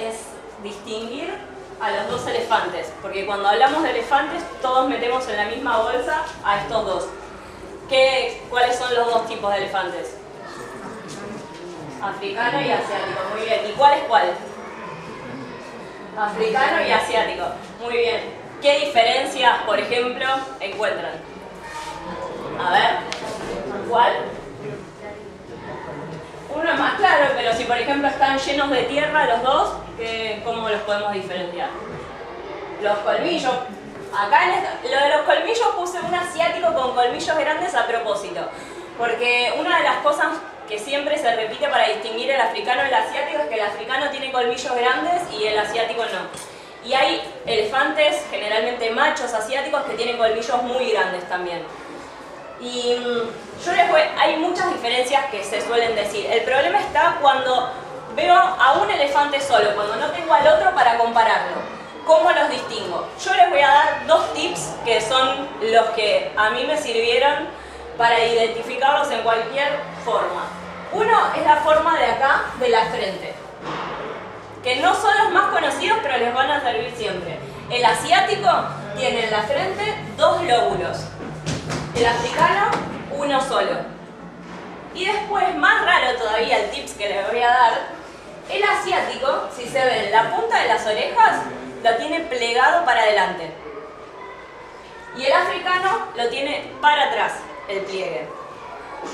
es distinguir a los dos elefantes, porque cuando hablamos de elefantes todos metemos en la misma bolsa a estos dos. ¿Cuáles son los dos tipos de elefantes? Africano y asiático, muy bien. ¿Y cuál es cuál? Africano y asiático, muy bien. ¿Qué diferencias, por ejemplo, encuentran? A ver, ¿cuál? Uno es más claro, pero si por ejemplo están llenos de tierra los dos, ¿cómo los podemos diferenciar? Los colmillos. Acá lo de los colmillos puse un asiático con colmillos grandes a propósito, porque una de las cosas que siempre se repite para distinguir el africano y el asiático es que el africano tiene colmillos grandes y el asiático no. Y hay elefantes, generalmente machos asiáticos, que tienen colmillos muy grandes también. Y hay muchas diferencias que se suelen decir. El problema está cuando veo a un elefante solo, cuando no tengo al otro para compararlo. ¿Cómo los distingo? Yo les voy a dar dos tips que son los que a mí me sirvieron para identificarlos en cualquier forma. Uno es la forma de acá, de la frente, que no son los más conocidos, pero les van a servir siempre. El asiático tiene en la frente dos lóbulos. El africano, uno solo. Y después, más raro todavía el tips que les voy a dar, el asiático, si se ven, la punta de las orejas lo tiene plegado para adelante. Y el africano lo tiene para atrás, el pliegue.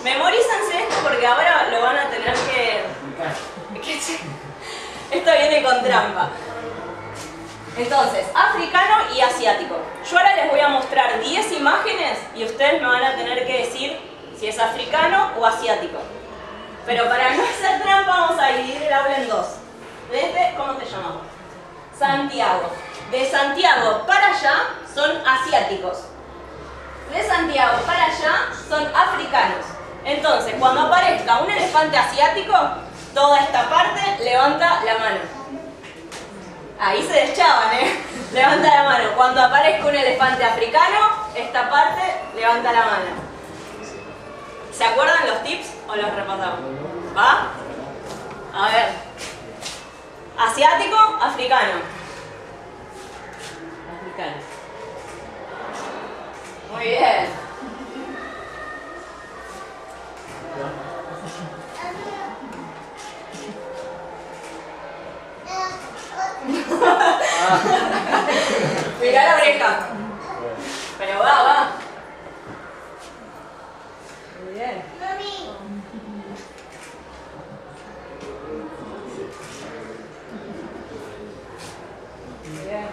Memorícense esto porque ahora lo van a tener que... Esto viene con trampa. Entonces, africano y asiático. Yo ahora les voy a mostrar 10 imágenes y ustedes me van a tener que decir si es africano o asiático. Pero para no hacer trampa vamos a dividir el aula en dos. ¿Cómo te llamamos? Santiago. De Santiago para allá son asiáticos. De Santiago para allá son africanos. Entonces, cuando aparezca un elefante asiático, toda esta parte levanta la mano. Ahí se deschaban, Levanta la mano. Cuando aparezca un elefante africano, esta parte levanta la mano. ¿Se acuerdan los tips o los repasamos? ¿Va? A ver. Asiático, africano. Africano. Muy bien. Mirá la oreja. Pero va. Muy bien. Muy bien.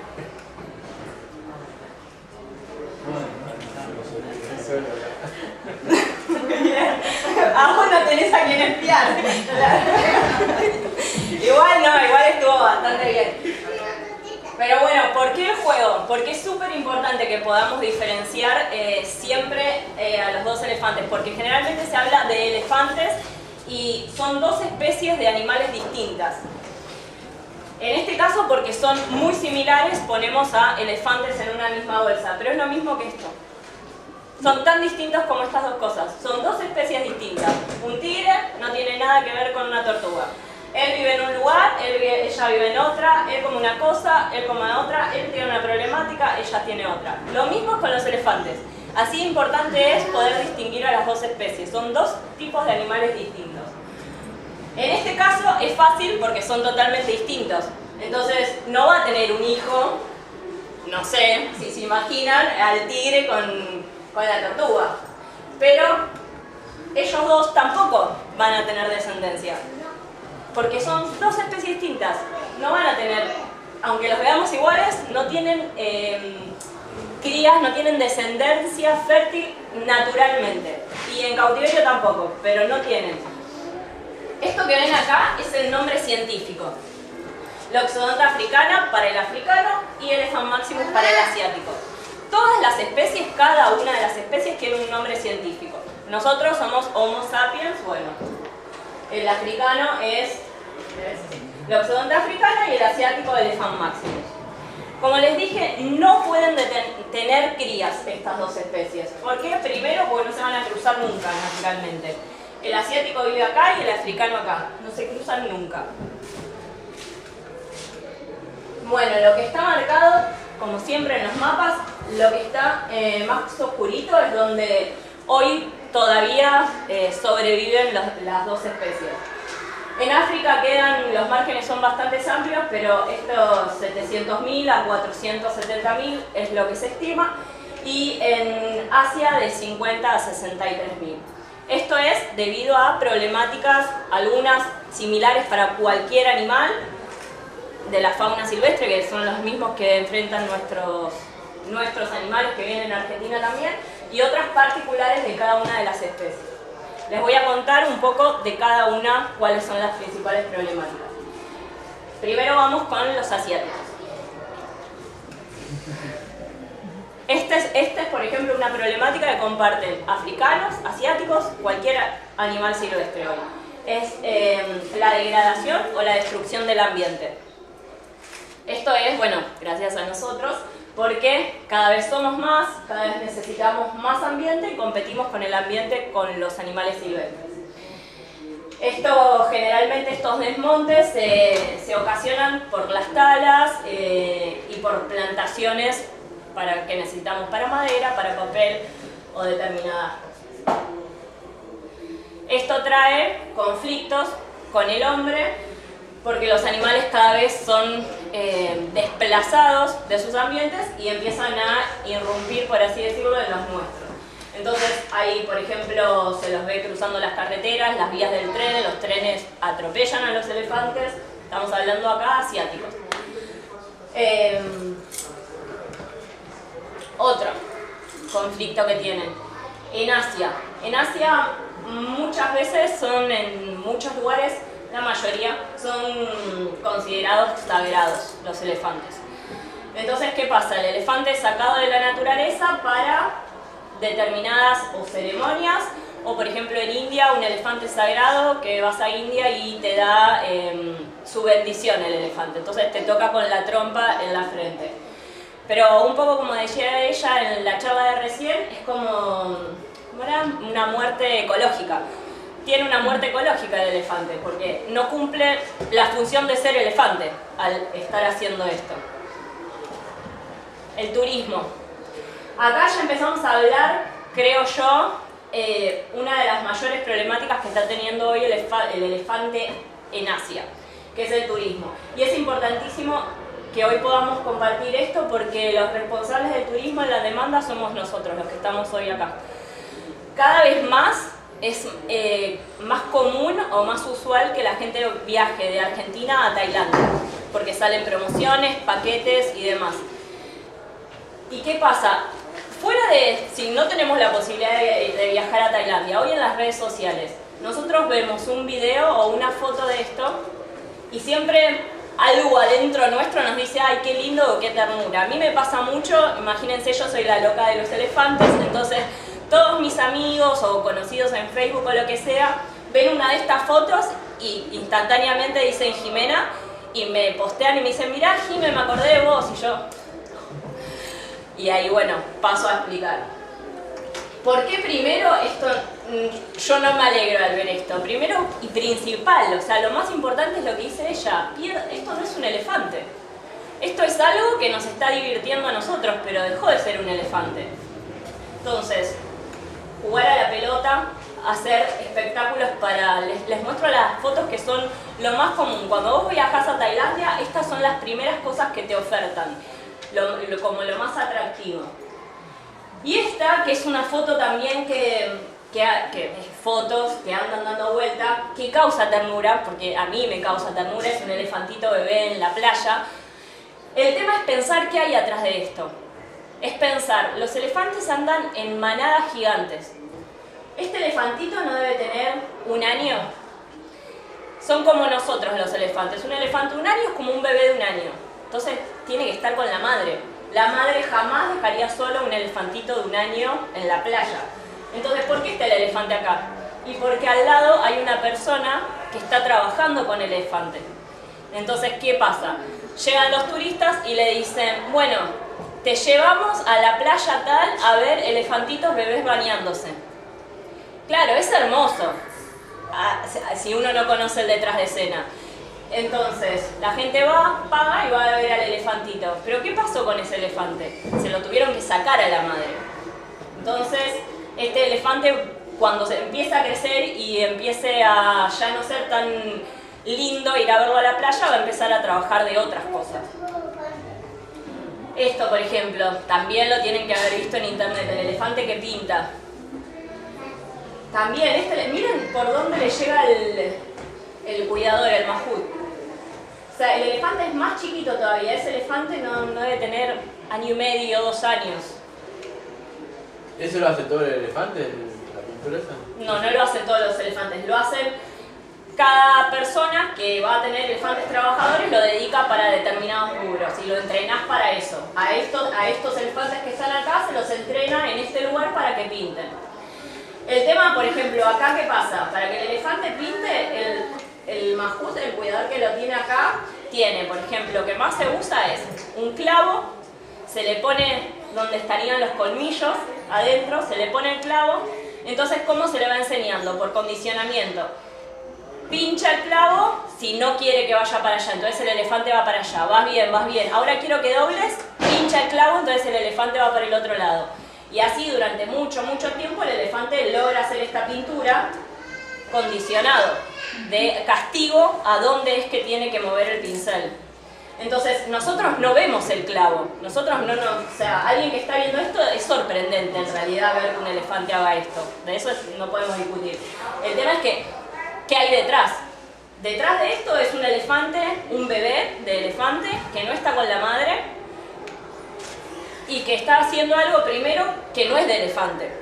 Ah, vos no tenés a quien espiar. Igual estuvo bastante bien. Pero bueno, ¿por qué el juego? Porque es súper importante que podamos diferenciar siempre a los dos elefantes, porque generalmente se habla de elefantes y son dos especies de animales distintas. En este caso, porque son muy similares, ponemos a elefantes en una misma bolsa, pero es lo mismo que esto. Son tan distintos como estas dos cosas. Son dos especies distintas. Un tigre no tiene nada que ver con una tortuga. Él vive en un lugar, ella vive en otra, él come una cosa, él come otra, él tiene una problemática, ella tiene otra. Lo mismo con los elefantes. Así importante es poder distinguir a las dos especies. Son dos tipos de animales distintos. En este caso es fácil porque son totalmente distintos. Entonces no va a tener un hijo, no sé si se imaginan, al tigre con la tortuga. Pero ellos dos tampoco van a tener descendencia. Porque son dos especies distintas. No van a tener, aunque los veamos iguales, no tienen crías, no tienen descendencia fértil naturalmente. Y en cautiverio tampoco, pero no tienen. Esto que ven acá es el nombre científico. Loxodonta africana para el africano y Elephant maximus para el asiático. Todas las especies, cada una de las especies tiene un nombre científico. Nosotros somos Homo sapiens, bueno. El africano es Loxodonta africana y el asiático Elephant maximus. Como les dije, no pueden tener crías estas dos especies. ¿Por qué? Primero, porque no se van a cruzar nunca, naturalmente. El asiático vive acá y el africano acá. No se cruzan nunca. Bueno, lo que está marcado, como siempre en los mapas, lo que está más oscurito es donde hoy todavía sobreviven las dos especies. En África los márgenes son bastante amplios, pero estos 700.000 a 470.000 es lo que se estima, y en Asia de 50 a 63.000. Esto es debido a problemáticas, algunas similares para cualquier animal de la fauna silvestre, que son los mismos que enfrentan nuestros animales que vienen en Argentina también, y otras particulares de cada una de las especies. Les voy a contar un poco de cada una cuáles son las principales problemáticas. Primero vamos con los asiáticos. Esta es, por ejemplo, una problemática que comparten africanos, asiáticos, cualquier animal silvestre hoy. Es la degradación o la destrucción del ambiente. Esto es, bueno, gracias a nosotros, porque cada vez somos más, cada vez necesitamos más ambiente y competimos con el ambiente con los animales silvestres. Generalmente estos desmontes se ocasionan por las talas y por plantaciones que necesitamos para madera, para papel o determinadas cosas. Esto trae conflictos con el hombre porque los animales cada vez son desplazados de sus ambientes y empiezan a irrumpir, por así decirlo, en los nuestros. Entonces ahí, por ejemplo, se los ve cruzando las carreteras, las vías del tren, los trenes atropellan a los elefantes. Estamos hablando acá asiáticos. Otro conflicto que tienen en Asia. En Asia muchas veces en muchos lugares, la mayoría, son considerados sagrados los elefantes. Entonces, ¿qué pasa? El elefante es sacado de la naturaleza para determinadas ceremonias, o por ejemplo en India, un elefante sagrado que vas a India y te da su bendición el elefante. Entonces te toca con la trompa en la frente. Pero un poco como decía ella en la charla de recién, es como una muerte ecológica. Tiene una muerte ecológica el elefante, porque no cumple la función de ser elefante al estar haciendo esto. El turismo. Acá ya empezamos a hablar, creo yo, una de las mayores problemáticas que está teniendo hoy el elefante en Asia, que es el turismo. Y es importantísimo que hoy podamos compartir esto porque los responsables del turismo en la demanda somos nosotros, los que estamos hoy acá. Cada vez más es más común o más usual que la gente viaje de Argentina a Tailandia, porque salen promociones, paquetes y demás. ¿Y qué pasa? Si no tenemos la posibilidad de viajar a Tailandia, hoy en las redes sociales, nosotros vemos un video o una foto de esto y siempre algo adentro nuestro nos dice, ay, qué lindo o qué ternura. A mí me pasa mucho, imagínense, yo soy la loca de los elefantes, entonces todos mis amigos o conocidos en Facebook o lo que sea, ven una de estas fotos y instantáneamente dicen Jimena y me postean y me dicen, mirá Jimena, me acordé de vos, y yo... Y ahí, bueno, paso a explicar. ¿Por qué primero esto? Yo no me alegro al ver esto. Primero y principal, o sea, lo más importante es lo que dice ella. Esto no es un elefante. Esto es algo que nos está divirtiendo a nosotros, pero dejó de ser un elefante. Entonces, jugar a la pelota, hacer espectáculos les muestro las fotos que son lo más común. Cuando vos viajás a Tailandia, estas son las primeras cosas que te ofertan. Como lo más atractivo. Y esta, que es una foto también que fotos que andan dando vuelta, que causa ternura, porque a mí me causa ternura, es un elefantito bebé en la playa. El tema es pensar qué hay atrás de esto. Es pensar, los elefantes andan en manadas gigantes. Este elefantito no debe tener un año. Son como nosotros los elefantes. Un elefante de un año es como un bebé de un año. Entonces tiene que estar con la madre. La madre jamás dejaría solo un elefantito de un año en la playa. Entonces, ¿por qué está el elefante acá? Y porque al lado hay una persona que está trabajando con el elefante. Entonces, ¿qué pasa? Llegan los turistas y le dicen, bueno, te llevamos a la playa tal a ver elefantitos bebés bañándose. Claro, es hermoso, si uno no conoce el detrás de escena. Entonces, la gente va, paga y va a ver al elefantito. ¿Pero qué pasó con ese elefante? Se lo tuvieron que sacar a la madre. Entonces, este elefante, cuando se empieza a crecer y empiece a ya no ser tan lindo ir a verlo a la playa, va a empezar a trabajar de otras cosas. Esto, por ejemplo, también lo tienen que haber visto en internet, el elefante que pinta. También, miren por dónde le llega el cuidador, el mahut. O sea, el elefante es más chiquito todavía, ese elefante no debe tener año y medio, 2 años. ¿Eso lo hace todo el elefante, la pintura esa? No, no lo hacen todos los elefantes, lo hacen cada persona que va a tener elefantes trabajadores, lo dedica para determinados rubros y lo entrenás para eso. A estos elefantes que están acá se los entrena en este lugar para que pinten. El tema, por ejemplo, acá ¿qué pasa? Para que el elefante pinte, el mahut, el cuidador que lo tiene acá, tiene, por ejemplo, lo que más se usa es un clavo, se le pone donde estarían los colmillos, adentro, se le pone el clavo. Entonces, ¿cómo se le va enseñando? Por condicionamiento. Pincha el clavo si no quiere que vaya para allá, entonces el elefante va para allá. Vas bien, vas bien. Ahora quiero que dobles, pincha el clavo, entonces el elefante va para el otro lado. Y así durante mucho, mucho tiempo el elefante logra hacer esta pintura condicionado, de castigo a dónde es que tiene que mover el pincel. Entonces, nosotros no vemos el clavo. Nosotros o sea, alguien que está viendo esto es sorprendente en realidad ver que un elefante haga esto. De eso no podemos discutir. El tema es que, ¿qué hay detrás? Detrás de esto es un elefante, un bebé de elefante que no está con la madre y que está haciendo algo, primero, que no es de elefante.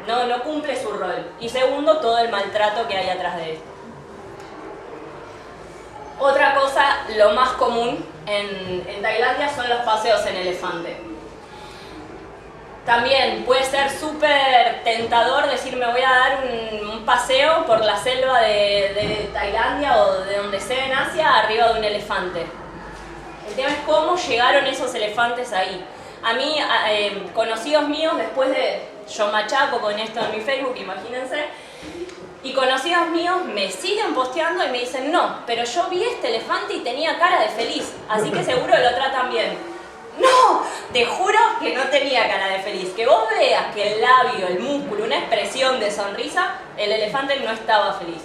No cumple su rol. Y segundo, todo el maltrato que hay atrás de esto. Otra cosa, lo más común en Tailandia son los paseos en elefante. También puede ser súper tentador decir me voy a dar un paseo por la selva de Tailandia o de donde sea en Asia arriba de un elefante. El tema es cómo llegaron esos elefantes ahí. A mí, conocidos míos, después de... Yo machaco con esto en mi Facebook, imagínense. Y conocidos míos me siguen posteando y me dicen no, pero yo vi este elefante y tenía cara de feliz, así que seguro lo tratan bien. No, te juro que no tenía cara de feliz. Que vos veas que el labio, el músculo, una expresión de sonrisa, el elefante no estaba feliz.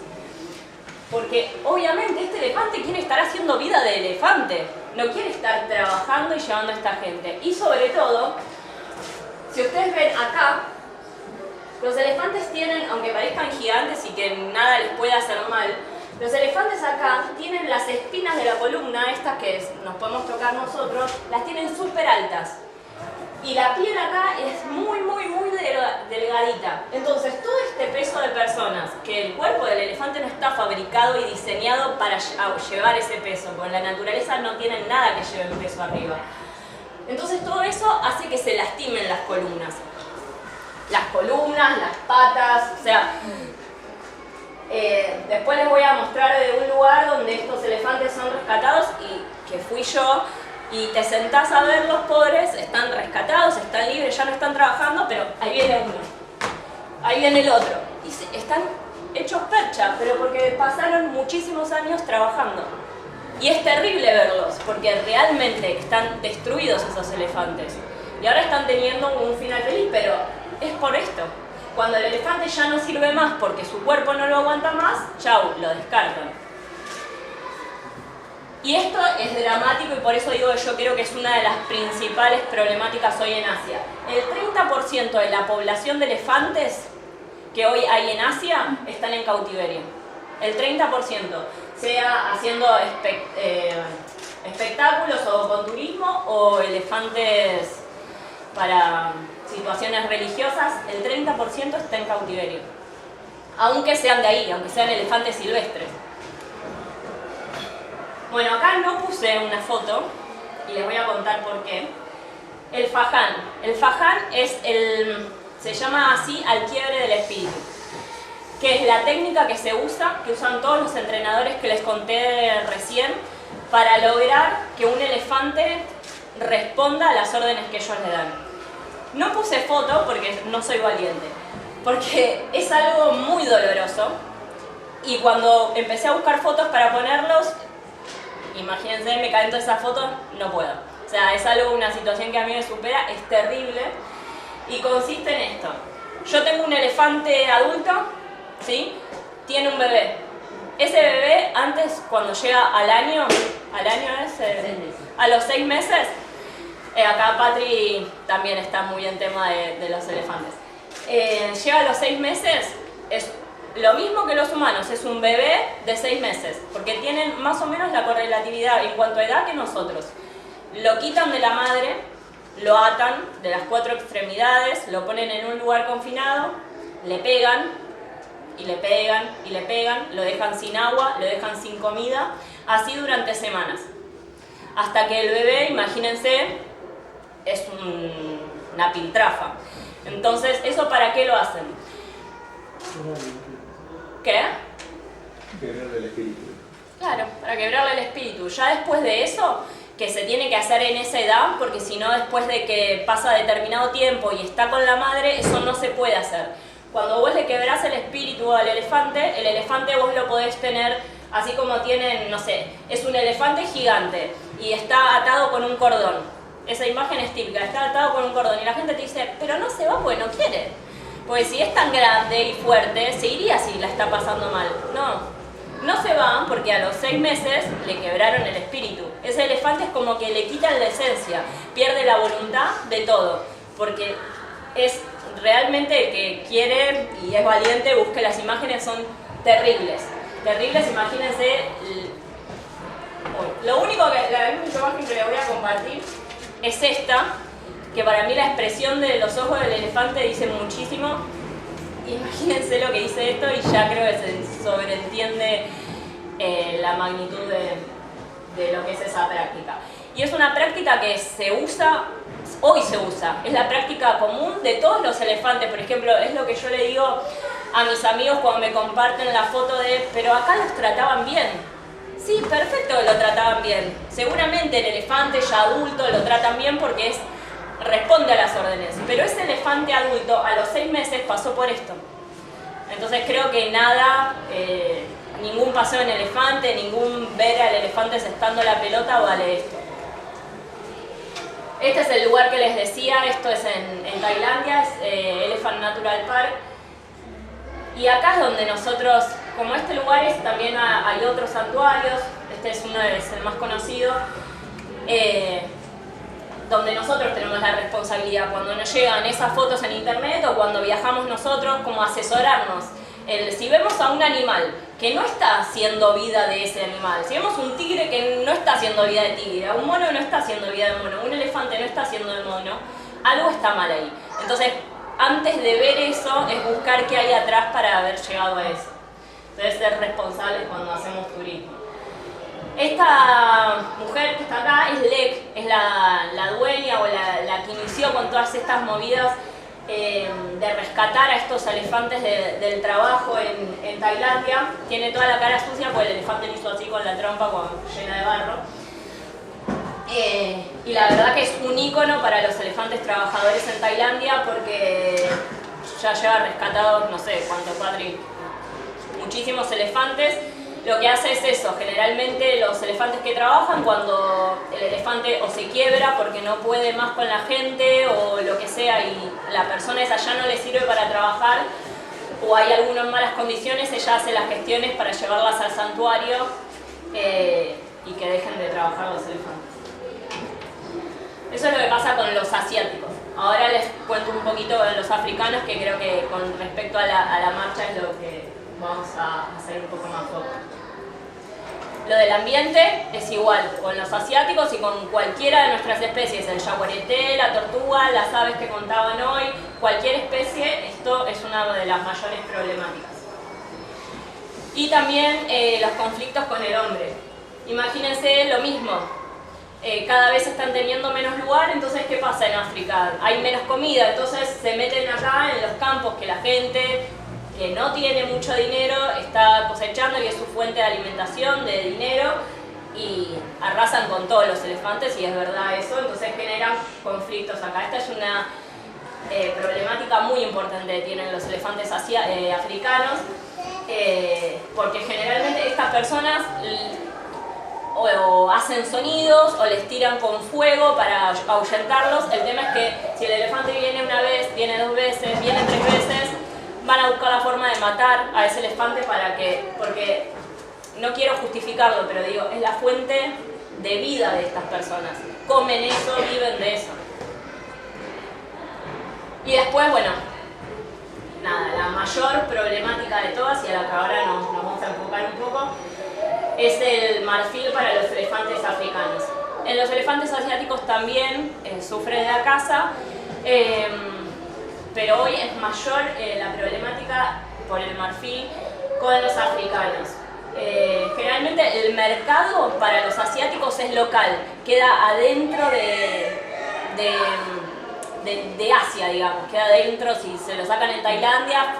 Porque obviamente este elefante quiere estar haciendo vida de elefante, no quiere estar trabajando y llevando a esta gente. Y sobre todo, si ustedes ven acá, los elefantes tienen, aunque parezcan gigantes y que nada les pueda hacer mal, los elefantes acá tienen las espinas de la columna, estas que nos podemos tocar nosotros, las tienen súper altas. Y la piel acá es muy delgadita. Entonces, todo este peso de personas, que el cuerpo del elefante no está fabricado y diseñado para llevar ese peso, porque en la naturaleza no tienen nada que lleve el peso arriba. Entonces, todo eso hace que se lastimen las columnas. Las columnas, las patas, o sea... después les voy a mostrar de un lugar donde estos elefantes son rescatados y que fui yo, y te sentás a ver los pobres, están rescatados, están libres, ya no están trabajando, pero ahí viene uno, ahí viene el otro, y están hechos percha, pero porque pasaron muchísimos años trabajando. Y es terrible verlos, porque realmente están destruidos esos elefantes. Y ahora están teniendo un final feliz, pero es por esto. Cuando el elefante ya no sirve más porque su cuerpo no lo aguanta más, chau, lo descartan. Y esto es dramático y por eso digo que yo creo que es una de las principales problemáticas hoy en Asia. El 30% de la población de elefantes que hoy hay en Asia están en cautiverio. El 30%, sea haciendo espectáculos o con turismo o elefantes para situaciones religiosas, el 30% está en cautiverio. Aunque sean de ahí, aunque sean elefantes silvestres. Bueno, acá no puse una foto y les voy a contar por qué. El Fajan. El Fajan es se llama así al quiebre del espíritu, que es la técnica que se usa, que usan todos los entrenadores que les conté recién, para lograr que un elefante responda a las órdenes que ellos le dan. No puse foto porque no soy valiente, porque es algo muy doloroso Y cuando empecé a buscar fotos para ponerlos, imagínense, me caen todas esas fotos, no puedo. O sea, es algo, una situación que a mí me supera, es terrible. Y consiste en esto. Yo tengo un elefante adulto, ¿sí? Tiene un bebé. Ese bebé, antes, cuando llega al año es, a los 6 meses, acá Patri también está muy en tema de los elefantes. Llega a los 6 meses, es lo mismo que los humanos, es un bebé de 6 meses, porque tienen más o menos la correlatividad en cuanto a edad que nosotros. Lo quitan de la madre, lo atan de las 4 extremidades, lo ponen en un lugar confinado, le pegan, y le pegan, y le pegan, lo dejan sin agua, lo dejan sin comida, así durante semanas. Hasta que el bebé, imagínense, es una piltrafa. Entonces, ¿eso para qué lo hacen? ¿Qué? Quebrarle el espíritu. Claro, para quebrarle el espíritu. Ya después de eso, que se tiene que hacer en esa edad, porque si no, después de que pasa determinado tiempo y está con la madre, eso no se puede hacer. Cuando vos le quebrás el espíritu al elefante, el elefante vos lo podés tener así como tienen, no sé, es un elefante gigante y está atado con un cordón. Esa imagen es típica, está atado con un cordón y la gente te dice, pero no se va porque no quiere. Porque si es tan grande y fuerte, se iría si la está pasando mal. No se va porque a los 6 meses le quebraron el espíritu. Ese elefante es como que le quitan la esencia, pierde la voluntad de todo, porque es realmente el que quiere y es valiente, busque las imágenes, son terribles. Terribles, imagínense. Lo único que, la única imagen que le voy a compartir es esta, que para mí la expresión de los ojos del elefante dice muchísimo. Imagínense lo que dice esto y ya creo que se sobreentiende la magnitud de lo que es esa práctica. Y es una práctica que se usa, hoy se usa, es la práctica común de todos los elefantes. Por ejemplo, es lo que yo le digo a mis amigos cuando me comparten la foto de, pero acá los trataban bien. Sí, perfecto que lo trataban bien. Seguramente el elefante ya adulto lo tratan bien porque responde a las órdenes. Pero ese elefante adulto a los 6 meses pasó por esto. Entonces creo que nada, ningún paseo en elefante, ningún ver al elefante sestando la pelota vale esto. Este es el lugar que les decía, esto es en Tailandia, es Elephant Natural Park. Y acá es donde nosotros, como este lugar también hay otros santuarios, este es el más conocido, donde nosotros tenemos la responsabilidad cuando nos llegan esas fotos en internet o cuando viajamos nosotros, como asesorarnos. Si vemos a un animal que no está haciendo vida de ese animal, si vemos un tigre que no está haciendo vida de tigre, un mono no está haciendo vida de mono, un elefante no está haciendo de mono, algo está mal ahí. Entonces, antes de ver eso, es buscar qué hay atrás para haber llegado a eso. Entonces, ser responsables cuando hacemos turismo. Esta mujer que está acá es Lek, es la dueña o la que inició con todas estas movidas de rescatar a estos elefantes del trabajo en Tailandia. Tiene toda la cara sucia porque el elefante le hizo así con la trompa llena de barro. Y la verdad que es un ícono para los elefantes trabajadores en Tailandia porque ya lleva rescatados, no sé cuánto, Patri, muchísimos elefantes. Lo que hace es eso, generalmente los elefantes que trabajan, cuando el elefante o se quiebra porque no puede más con la gente o lo que sea y la persona esa ya no le sirve para trabajar o hay algunas malas condiciones, ella hace las gestiones para llevarlas al santuario y que dejen de trabajar los elefantes. Eso es lo que pasa con los asiáticos. Ahora les cuento un poquito de los africanos, que creo que con respecto a la marcha es lo que vamos a hacer un poco más foco. Lo del ambiente es igual con los asiáticos y con cualquiera de nuestras especies, el yaguareté, la tortuga, las aves que contaban hoy, cualquier especie, esto es una de las mayores problemáticas. Y también los conflictos con el hombre. Imagínense lo mismo. Cada vez están teniendo menos lugar, entonces ¿qué pasa en África? Hay menos comida, entonces se meten acá en los campos que la gente que no tiene mucho dinero está cosechando y es su fuente de alimentación, de dinero, y arrasan con todos los elefantes y es verdad eso, entonces generan conflictos acá. Esta es una problemática muy importante que tienen los elefantes africanos. porque generalmente estas personas o hacen sonidos o les tiran con fuego para ahuyentarlos. El tema es que si el elefante viene una vez, viene 2 veces, viene 3 veces, van a buscar la forma de matar a ese elefante porque no quiero justificarlo, pero digo, es la fuente de vida de estas personas. Comen eso, viven de eso. Y después, bueno, nada, la mayor problemática de todas, y a la que ahora nos vamos a enfocar un poco, es el marfil para los elefantes africanos. En los elefantes asiáticos también sufren la caza, pero hoy es mayor la problemática por el marfil con los africanos. Generalmente el mercado para los asiáticos es local, queda adentro de Asia, digamos, queda adentro. Si se lo sacan en Tailandia,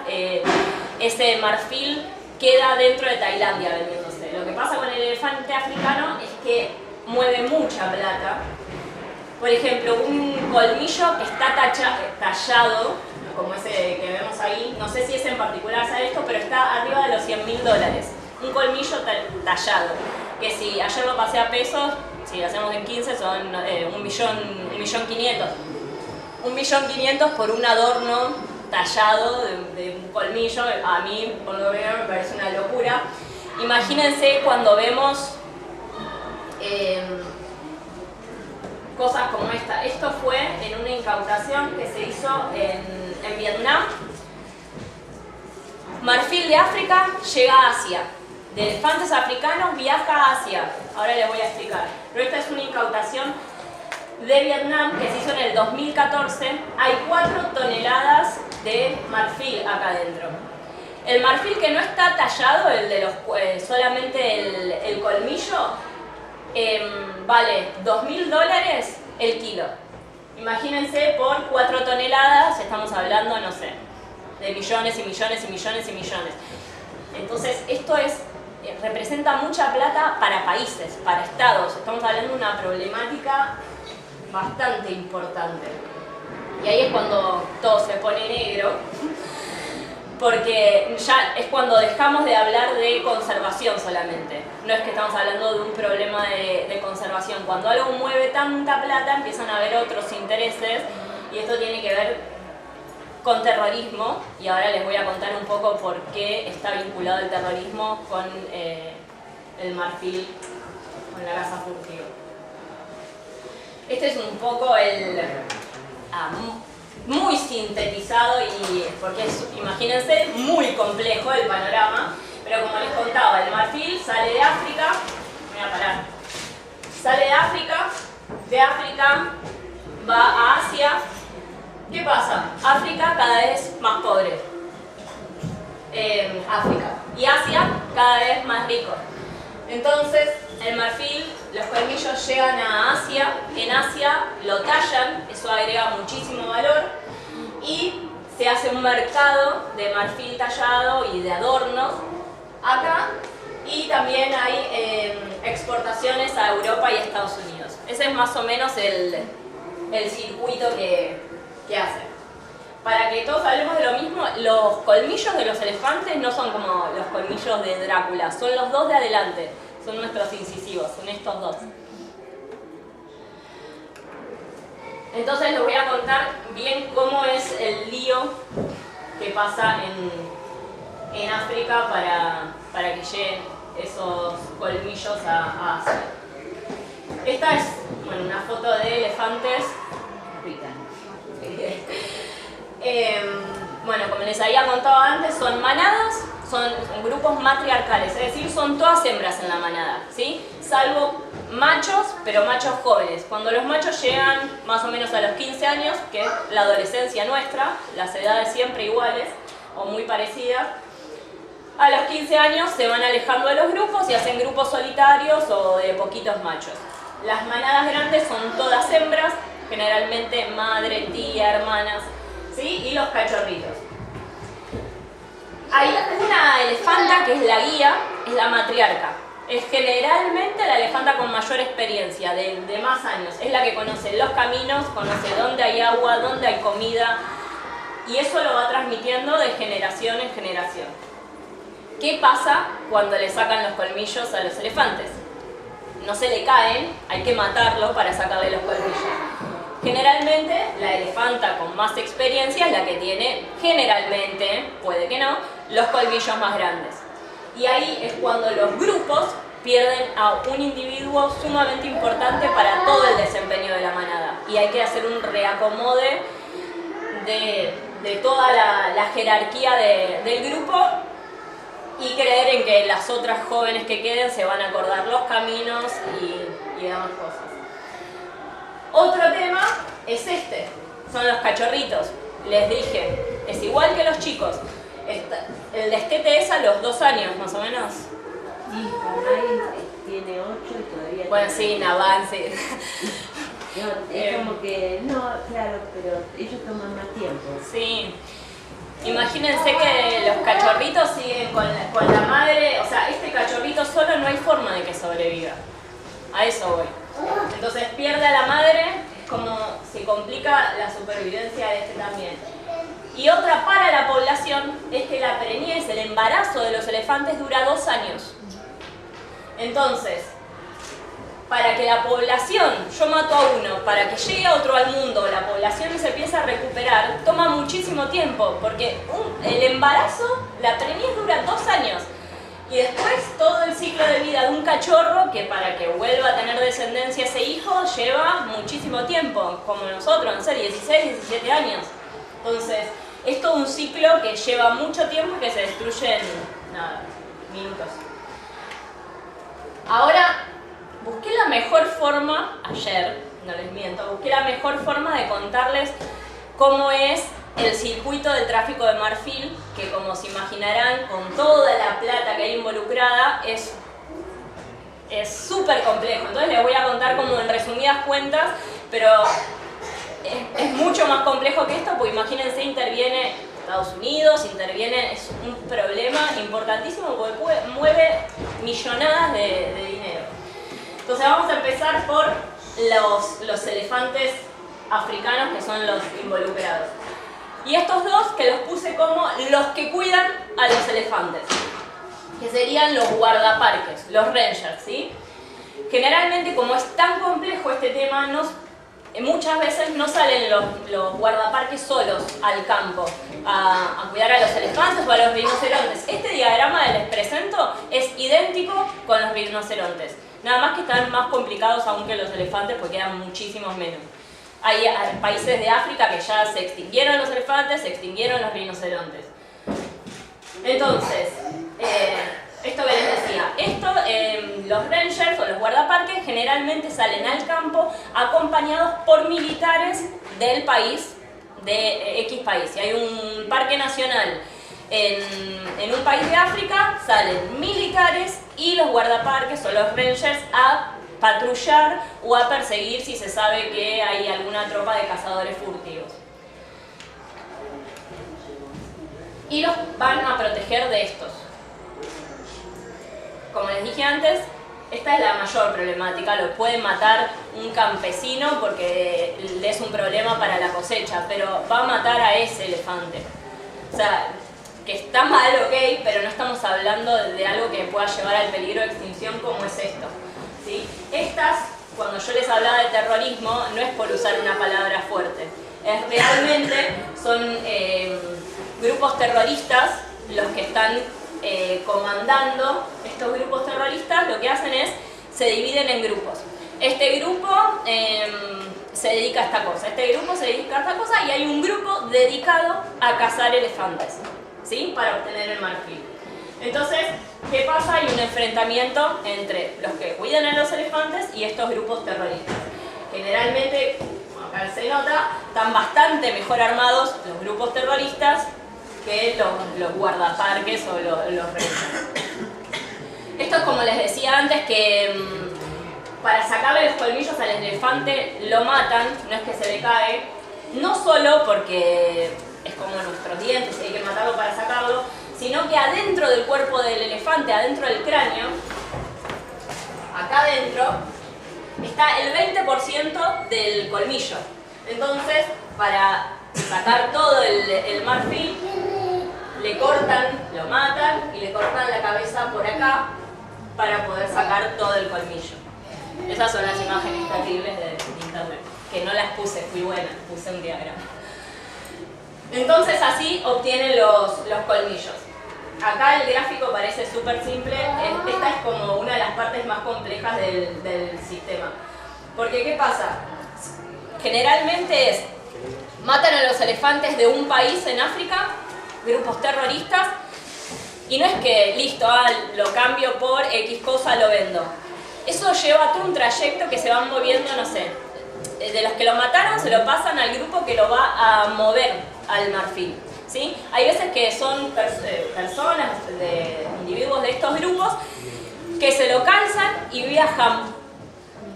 ese marfil queda dentro de Tailandia vendiéndose. Lo que pasa con el elefante africano es que mueve mucha plata. Por ejemplo, un colmillo que está tallado, como ese que vemos ahí, no sé si es en particular sabe esto, pero está arriba de los $100.000. Un colmillo tallado, que si ayer lo pasé a pesos, si lo hacemos en 15 son 1.500.000. 1.500.000 por un adorno tallado de un colmillo. A mí, por lo menos, me parece una locura. Imagínense cuando vemos cosas como esta. Esto fue en una incautación que se hizo en Vietnam. Marfil de África llega a Asia. De elefantes africanos viaja a Asia. Ahora les voy a explicar. Pero esta es una incautación de Vietnam que se hizo en el 2014. Hay 4 toneladas de marfil acá adentro. El marfil que no está tallado, el de solamente el colmillo, vale $2.000 el kilo. Imagínense, por 4 toneladas estamos hablando, no sé, de millones y millones y millones y millones. Entonces esto representa mucha plata para países, para estados. Estamos hablando de una problemática bastante importante. Y ahí es cuando todo se pone negro, porque ya es cuando dejamos de hablar de conservación solamente. No es que estamos hablando de un problema de conservación. Cuando algo mueve tanta plata, empiezan a haber otros intereses, y esto tiene que ver con terrorismo, y ahora les voy a contar un poco por qué está vinculado el terrorismo con el marfil, con la caza furtiva. Este es un poco muy sintetizado, porque es, imagínense, muy complejo el panorama, pero como les contaba, el marfil sale de África, voy a parar, sale de África va a Asia. ¿Qué pasa? África cada vez más pobre, África, y Asia cada vez más rico. Entonces el marfil, los colmillos llegan a Asia, en Asia lo tallan, eso agrega muchísimo valor, y se hace un mercado de marfil tallado y de adornos acá, y también hay exportaciones a Europa y Estados Unidos. Ese es más o menos el circuito que hace. Para que todos hablemos de lo mismo, los colmillos de los elefantes no son como los colmillos de Drácula, son los 2 de adelante, son nuestros incisivos, son estos 2. Entonces les voy a contar bien cómo es el lío que pasa en África para que lleguen esos colmillos a Asia. Esta es, bueno, una foto de elefantes. Bueno, como les había contado antes, son manadas, son grupos matriarcales, es decir, son todas hembras en la manada, ¿sí? Salvo machos, pero machos jóvenes. Cuando los machos llegan más o menos a los 15 años, que es la adolescencia nuestra, las edades siempre iguales o muy parecidas, a los 15 años se van alejando de los grupos y hacen grupos solitarios o de poquitos machos. Las manadas grandes son todas hembras, generalmente madre, tía, hermanas, ¿sí? Y los cachorritos. Hay una elefanta que es la guía, es la matriarca. Es generalmente la elefanta con mayor experiencia, de más años. Es la que conoce los caminos, conoce dónde hay agua, dónde hay comida, y eso lo va transmitiendo de generación en generación. ¿Qué pasa cuando le sacan los colmillos a los elefantes? No se le caen, hay que matarlo para sacarle los colmillos. Generalmente, la elefanta con más experiencia es la que tiene, generalmente, puede que no, los colmillos más grandes. Y ahí es cuando los grupos pierden a un individuo sumamente importante para todo el desempeño de la manada. Y hay que hacer un reacomode de toda la jerarquía del grupo y creer en que las otras jóvenes que queden se van a acordar los caminos y demás cosas. Otro tema es este, son los cachorritos. Les dije, es igual que los chicos. El destete es a los 2 años, más o menos. Sí, Jonay tiene 8 y todavía... Bueno, sí, en avance. No, es como que, no, claro, pero ellos toman más tiempo. Sí. Imagínense que los cachorritos siguen con la madre, o sea, este cachorrito solo no hay forma de que sobreviva. A eso voy. Entonces pierde a la madre, es como se complica la supervivencia de este también. Y otra para la población es que la preñez, el embarazo de los elefantes dura 2 años. Entonces, para que la población, yo mato a uno, para que llegue a otro al mundo, la población se empiece a recuperar, toma muchísimo tiempo, porque el embarazo, la preñez dura 2 años. Y después todo el ciclo de vida de un cachorro, que para que vuelva a tener descendencia ese hijo, lleva muchísimo tiempo, como nosotros, no sé, 16, 17 años. Entonces, es todo un ciclo que lleva mucho tiempo y que se destruye en nada, minutos. Ahora, busqué la mejor forma, ayer, no les miento, busqué la mejor forma de contarles cómo es el circuito del tráfico de marfil, que como se imaginarán, con toda la plata que hay involucrada, es súper complejo. Entonces les voy a contar como en resumidas cuentas, pero es mucho más complejo que esto, porque imagínense, interviene Estados Unidos, es un problema importantísimo porque mueve millonadas de dinero. Entonces vamos a empezar por los elefantes africanos, que son los involucrados. Y estos dos que los puse como los que cuidan a los elefantes, que serían los guardaparques, los rangers, ¿sí? Generalmente, como es tan complejo este tema, muchas veces no salen los guardaparques solos al campo a cuidar a los elefantes o a los rinocerontes. Este diagrama que les presento es idéntico con los rinocerontes, nada más que están más complicados aún que los elefantes porque quedan muchísimos menos. Hay países de África que ya se extinguieron los elefantes, se extinguieron los rinocerontes. Entonces, esto que les decía, los rangers o los guardaparques generalmente salen al campo acompañados por militares del país, de X país. Si hay un parque nacional en un país de África, salen militares y los guardaparques o los rangers a patrullar o a perseguir si se sabe que hay alguna tropa de cazadores furtivos. Y los van a proteger de estos. Como les dije antes, esta es la mayor problemática. Lo puede matar un campesino porque es un problema para la cosecha, pero va a matar a ese elefante. O sea, que está mal, ok, pero no estamos hablando de algo que pueda llevar al peligro de extinción como es esto, ¿sí? Estas, cuando yo les hablaba de terrorismo, no es por usar una palabra fuerte. Realmente son grupos terroristas los que están comandando. Estos grupos terroristas lo que hacen es, se dividen en grupos. Este grupo se dedica a esta cosa, este grupo se dedica a esta cosa y hay un grupo dedicado a cazar elefantes, ¿sí? Para obtener el marfil. Entonces, ¿qué pasa? Hay un enfrentamiento entre los que cuidan a los elefantes y estos grupos terroristas. Generalmente, acá se nota, están bastante mejor armados los grupos terroristas que los guardaparques o los rangers. Esto es como les decía antes, que para sacarle los colmillos al elefante lo matan, no es que se le cae, no solo porque es como nuestros dientes, hay que matarlo para sacarlo, sino que adentro del cuerpo del elefante, adentro del cráneo, acá adentro, está el 20% del colmillo. Entonces, para sacar todo el marfil, le cortan, lo matan y le cortan la cabeza por acá para poder sacar todo el colmillo. Esas son las imágenes terribles de internet, que no las puse, fui buena, puse un diagrama. Entonces así obtienen los colmillos. Acá el gráfico parece súper simple, esta es como una de las partes más complejas del sistema. Porque ¿qué pasa? Generalmente matan a los elefantes de un país en África, grupos terroristas, y no es que, listo, lo cambio por X cosa, lo vendo. Eso lleva todo un trayecto que se van moviendo, no sé, de los que lo mataron se lo pasan al grupo que lo va a mover al marfil, ¿sí? Hay veces que son personas, individuos de estos grupos, que se lo calzan y viajan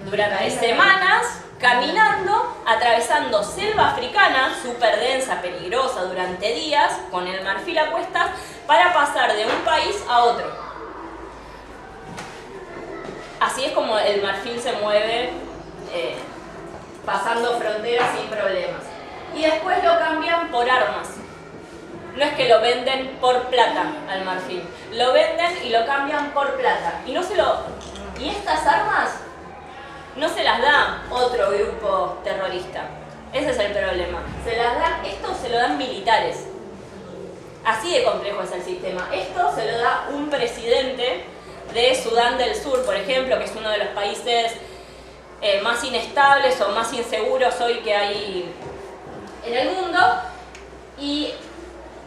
durante semanas caminando, atravesando selva africana, súper densa, peligrosa, durante días, con el marfil a cuestas, para pasar de un país a otro. Así es como el marfil se mueve, pasando fronteras sin problemas. Y después lo cambian por armas. No es que lo venden por plata al marfil, lo venden y lo cambian por plata. Y estas armas no se las da otro grupo terrorista. Ese es el problema. Esto se lo dan militares. Así de complejo es el sistema. Esto se lo da un presidente de Sudán del Sur, por ejemplo, que es uno de los países más inestables o más inseguros hoy que hay en el mundo, y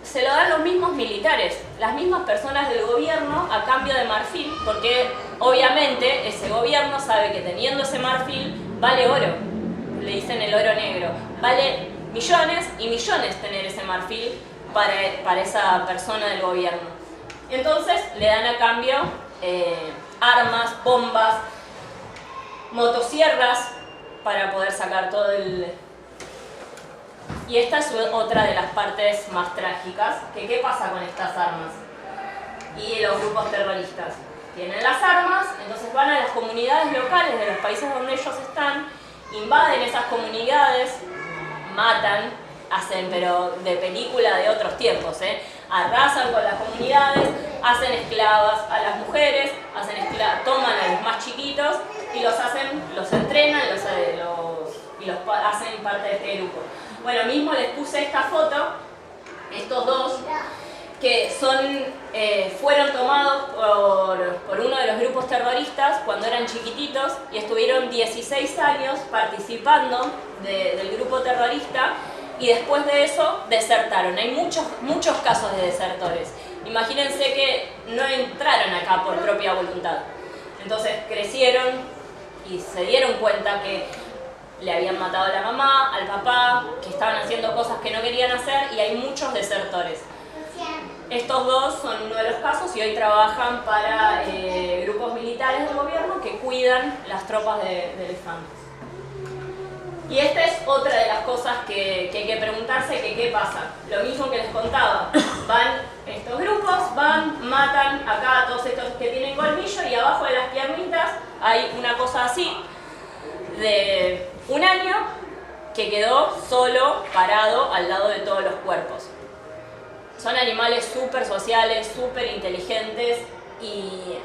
se lo dan los mismos militares, las mismas personas del gobierno a cambio de marfil, porque obviamente ese gobierno sabe que teniendo ese marfil vale oro, le dicen el oro negro, vale millones y millones tener ese marfil para esa persona del gobierno. Entonces le dan a cambio armas, bombas, motosierras para poder sacar todo el... Y esta es otra de las partes más trágicas, que ¿qué pasa con estas armas? Y los grupos terroristas tienen las armas, entonces van a las comunidades locales de los países donde ellos están, invaden esas comunidades, matan, hacen, pero de película de otros tiempos, arrasan con las comunidades, hacen esclavas a las mujeres, toman a los más chiquitos y los entrenan y los hacen parte de este grupo. Bueno, mismo les puse esta foto, estos dos, que fueron tomados por uno de los grupos terroristas cuando eran chiquititos y estuvieron 16 años participando del grupo terrorista, y después de eso desertaron. Hay muchos casos de desertores. Imagínense que no entraron acá por propia voluntad. Entonces crecieron y se dieron cuenta que le habían matado a la mamá, al papá, que estaban haciendo cosas que no querían hacer, y hay muchos desertores. Estos dos son uno de los casos y hoy trabajan para grupos militares del gobierno que cuidan las tropas de elefantes. Y esta es otra de las cosas que hay que preguntarse, que qué pasa. Lo mismo que les contaba, estos grupos matan acá a todos estos que tienen colmillo, y abajo de las piernitas hay una cosa así, de un año, que quedó solo, parado, al lado de todos los cuerpos. Son animales súper sociales, súper inteligentes, y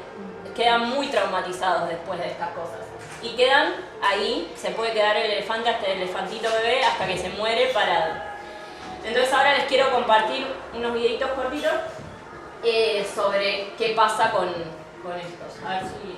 quedan muy traumatizados después de estas cosas. Y quedan ahí, se puede quedar el elefante, hasta el elefantito bebé, hasta que se muere parado. Entonces ahora les quiero compartir unos videitos cortitos sobre qué pasa con estos. A ver si...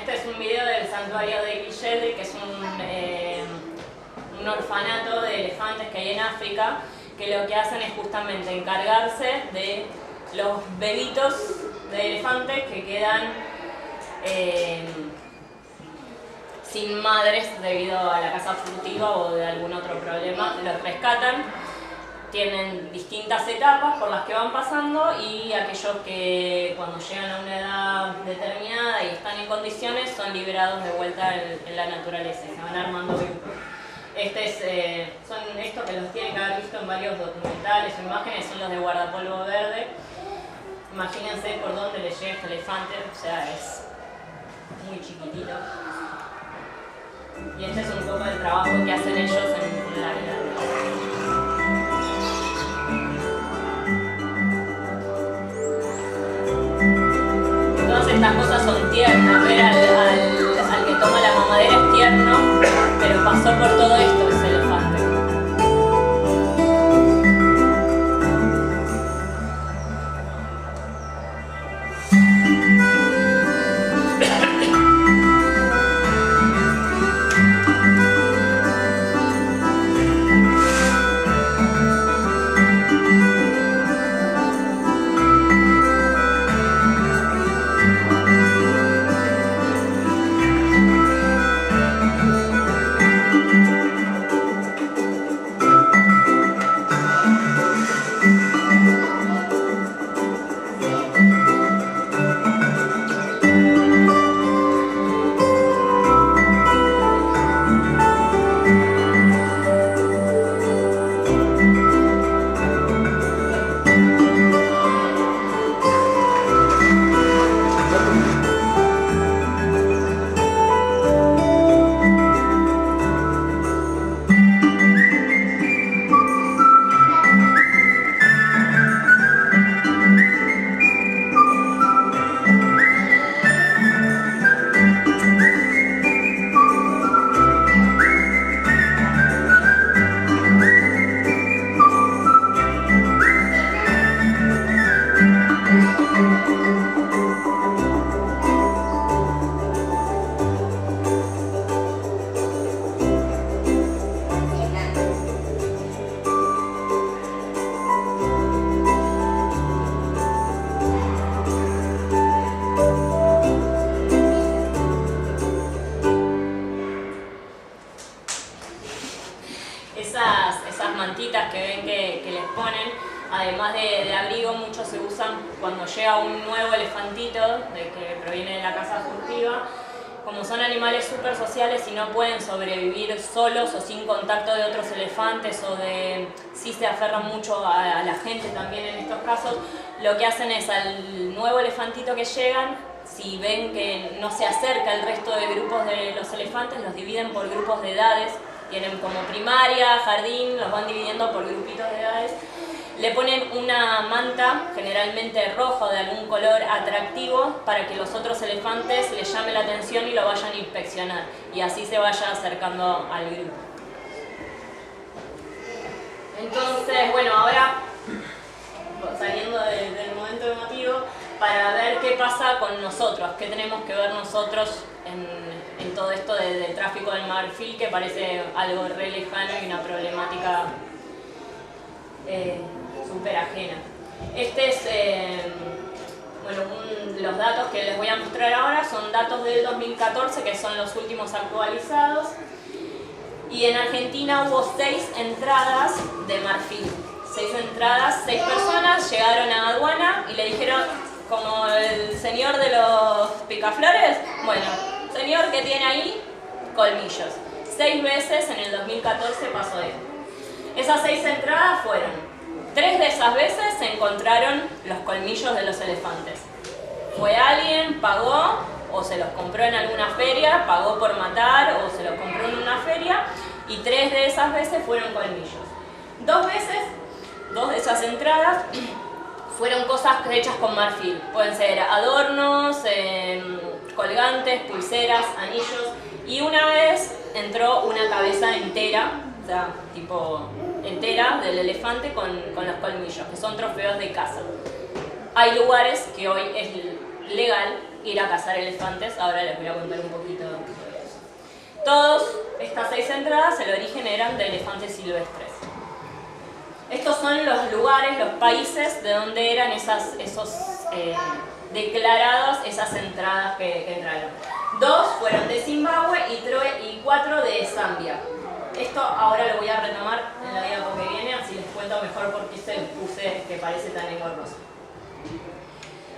Este es un video del santuario de Guilledri, que es un orfanato de elefantes que hay en África, que lo que hacen es justamente encargarse de los bebitos de elefantes que quedan sin madres debido a la caza furtiva o de algún otro problema. Los rescatan, tienen distintas etapas por las que van pasando, y aquellos que cuando llegan a una edad determinada y están en condiciones son liberados de vuelta en la naturaleza y se van armando grupos. Son estos que los tienen que haber visto en varios documentales o imágenes, son los de guardapolvo verde. Imagínense por dónde les llega este elefante, o sea, es muy chiquitito. Y este es un poco el trabajo que hacen ellos en la vida. Todas estas cosas son tiernas, ver al que toma la mamadera es tierno, pero pasó por todo esto ese elefante. Esas mantitas que ven que les ponen, además de abrigo, muchos se usan cuando llega un nuevo elefantito que proviene de la caza furtiva. Como son animales súper sociales y no pueden sobrevivir solos o sin contacto de otros elefantes, o sí se aferran mucho a la gente también en estos casos, lo que hacen es al nuevo elefantito que llegan, si ven que no se acerca el resto de grupos de los elefantes, los dividen por grupos de edades, tienen como primaria, jardín, los van dividiendo por grupitos de edades. Le ponen una manta, generalmente roja o de algún color atractivo, para que los otros elefantes les llame la atención y lo vayan a inspeccionar. Y así se vaya acercando al grupo. Entonces, bueno, ahora saliendo del momento emotivo, para ver qué pasa con nosotros, qué tenemos que ver nosotros en todo esto del tráfico del marfil, que parece algo re lejano y una problemática súper ajena. Este es, los datos que les voy a mostrar ahora son datos del 2014, que son los últimos actualizados. Y en Argentina hubo 6 entradas de marfil. 6 entradas, 6 personas llegaron a aduana y le dijeron, como el señor de los picaflores, bueno, señor que tiene ahí colmillos. 6 veces en el 2014 pasó esto. Esas 6 entradas fueron, 3 de esas veces se encontraron los colmillos de los elefantes. Fue alguien, pagó, o se los compró en alguna feria, pagó por matar, o se los compró en una feria, y 3 de esas veces fueron colmillos. 2 veces, 2 de esas entradas, fueron cosas hechas con marfil. Pueden ser adornos, colgantes, pulseras, anillos, y una vez entró una cabeza entera, o sea, tipo entera del elefante con los colmillos, que son trofeos de caza. Hay lugares que hoy es legal ir a cazar elefantes, ahora les voy a contar un poquito sobre eso. Todas estas 6 entradas, el origen eran de elefantes silvestres. Estos son los lugares, los países de donde eran esos declarados esas entradas que entraron. 2 fueron de Zimbabue y 4 de Zambia. Esto ahora lo voy a retomar en la diapo que viene, así les cuento mejor por qué se les puse que parece tan engorroso.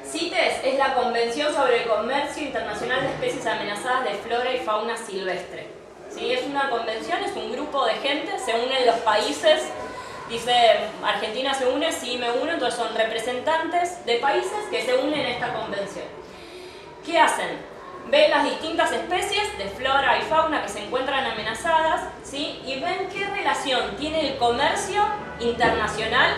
CITES es la Convención sobre el Comercio Internacional de Especies Amenazadas de Flora y Fauna Silvestre. ¿Sí? Es una convención, es un grupo de gente, se unen los países. Dice, Argentina se une, sí me uno, entonces son representantes de países que se unen en esta convención. ¿Qué hacen? Ven las distintas especies de flora y fauna que se encuentran amenazadas, ¿sí? Y ven qué relación tiene el comercio internacional,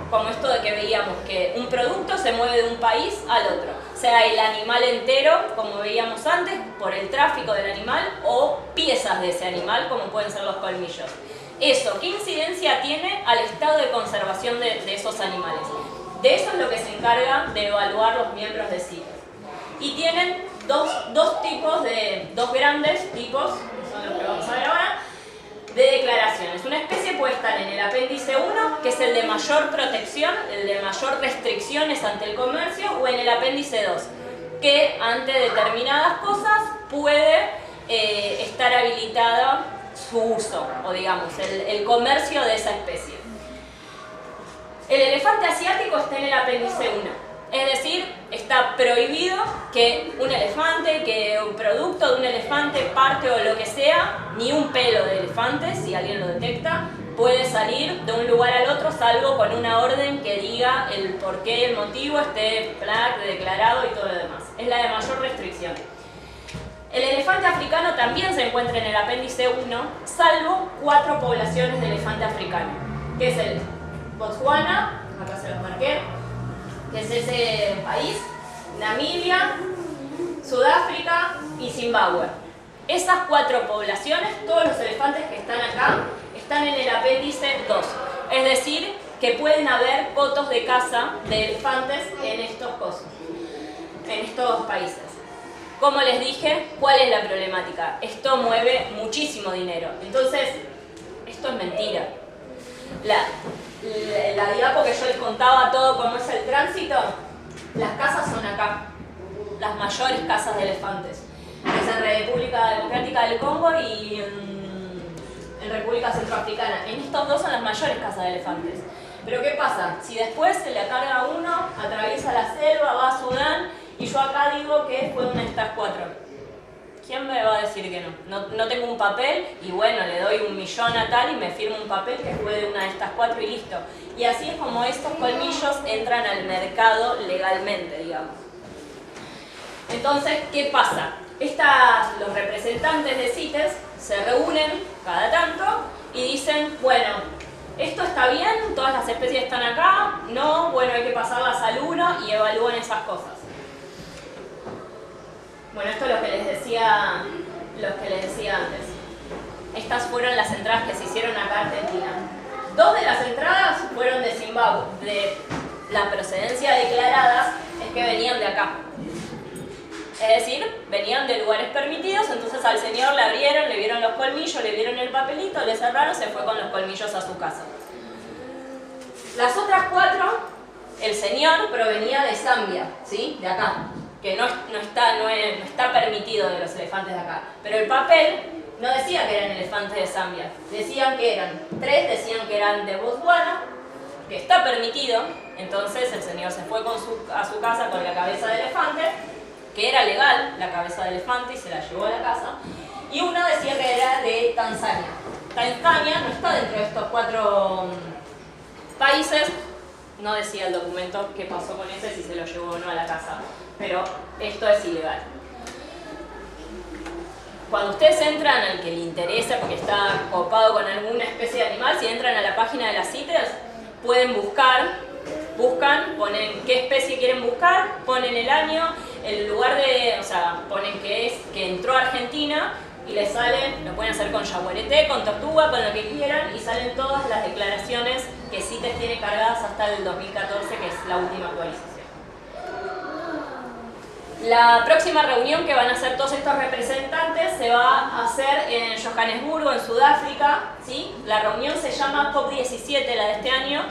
como esto de que veíamos que un producto se mueve de un país al otro, sea el animal entero, como veíamos antes, por el tráfico del animal, o piezas de ese animal, como pueden ser los colmillos. Eso, ¿qué incidencia tiene al estado de conservación de esos animales? De eso es lo que se encarga de evaluar los miembros de CITES. Y tienen dos grandes tipos, que son los que vamos a ver ahora, de declaraciones. Una especie puede estar en el apéndice 1, que es el de mayor protección, el de mayor restricciones ante el comercio, o en el apéndice 2, que ante determinadas cosas puede estar habilitada su uso, o digamos, el comercio de esa especie. El elefante asiático está en el apéndice 1. Es decir, está prohibido que un elefante, que un producto de un elefante, parte o lo que sea, ni un pelo de elefante, si alguien lo detecta, puede salir de un lugar al otro, salvo con una orden que diga el porqué y el motivo, esté declarado y todo lo demás. Es la de mayor restricción. El elefante africano también se encuentra en el apéndice 1, salvo 4 poblaciones de elefante africano, que es el Botswana, acá se los marqué, que es ese país, Namibia, Sudáfrica y Zimbabue. Esas 4 poblaciones, todos los elefantes que están acá, están en el apéndice 2. Es decir, que pueden haber cotos de caza de elefantes en estos países. Como les dije, ¿cuál es la problemática? Esto mueve muchísimo dinero. Entonces, esto es mentira. La diapo que yo les contaba todo cómo es el tránsito, las casas son acá, las mayores casas de elefantes. Es en República Democrática del Congo y en República Centroafricana. En estos dos son las mayores casas de elefantes. Pero ¿qué pasa? Si después se le carga uno, atraviesa la selva, va a Sudán, y yo acá digo que fue una de estas 4. ¿Quién me va a decir que no? No tengo un papel y bueno, le doy 1 millón a tal y me firmo un papel que fue de una de estas 4 y listo. Y así es como estos colmillos entran al mercado legalmente, digamos. Entonces, ¿qué pasa? Los representantes de CITES se reúnen cada tanto y dicen, bueno, esto está bien, todas las especies están acá, no, bueno, hay que pasarlas al 1 y evalúan esas cosas. Bueno, esto es lo que les decía antes. Estas fueron las entradas que se hicieron acá a Argentina. 2 de las entradas fueron de Zimbabue. De la procedencia declarada es que venían de acá. Es decir, venían de lugares permitidos, entonces al señor le abrieron, le vieron los colmillos, le vieron el papelito, le cerraron, se fue con los colmillos a su casa. Las otras 4, el señor provenía de Zambia, ¿sí? De acá, que no está permitido de los elefantes de acá. Pero el papel no decía que eran elefantes de Zambia, decían que eran 3, decían que eran de Botswana, que está permitido, entonces el señor se fue a su casa con la cabeza de elefante, que era legal la cabeza de elefante y se la llevó a la casa, y una decía que era de Tanzania. Tanzania no está dentro de estos 4 países, no decía el documento qué pasó con ese, si se lo llevó o no a la casa, pero esto es ilegal. Cuando ustedes entran al que le interesa, porque está copado con alguna especie de animal, si entran a la página de las CITES, pueden buscan, ponen qué especie quieren buscar, ponen el año, el lugar ponen que entró a Argentina y les salen, lo pueden hacer con yaguareté, con tortuga, con lo que quieran, y salen todas las declaraciones que CITES tiene cargadas hasta el 2014, que es la última actualización. La próxima reunión que van a hacer todos estos representantes se va a hacer en Johannesburgo, en Sudáfrica, ¿sí? La reunión se llama COP17, la de este año,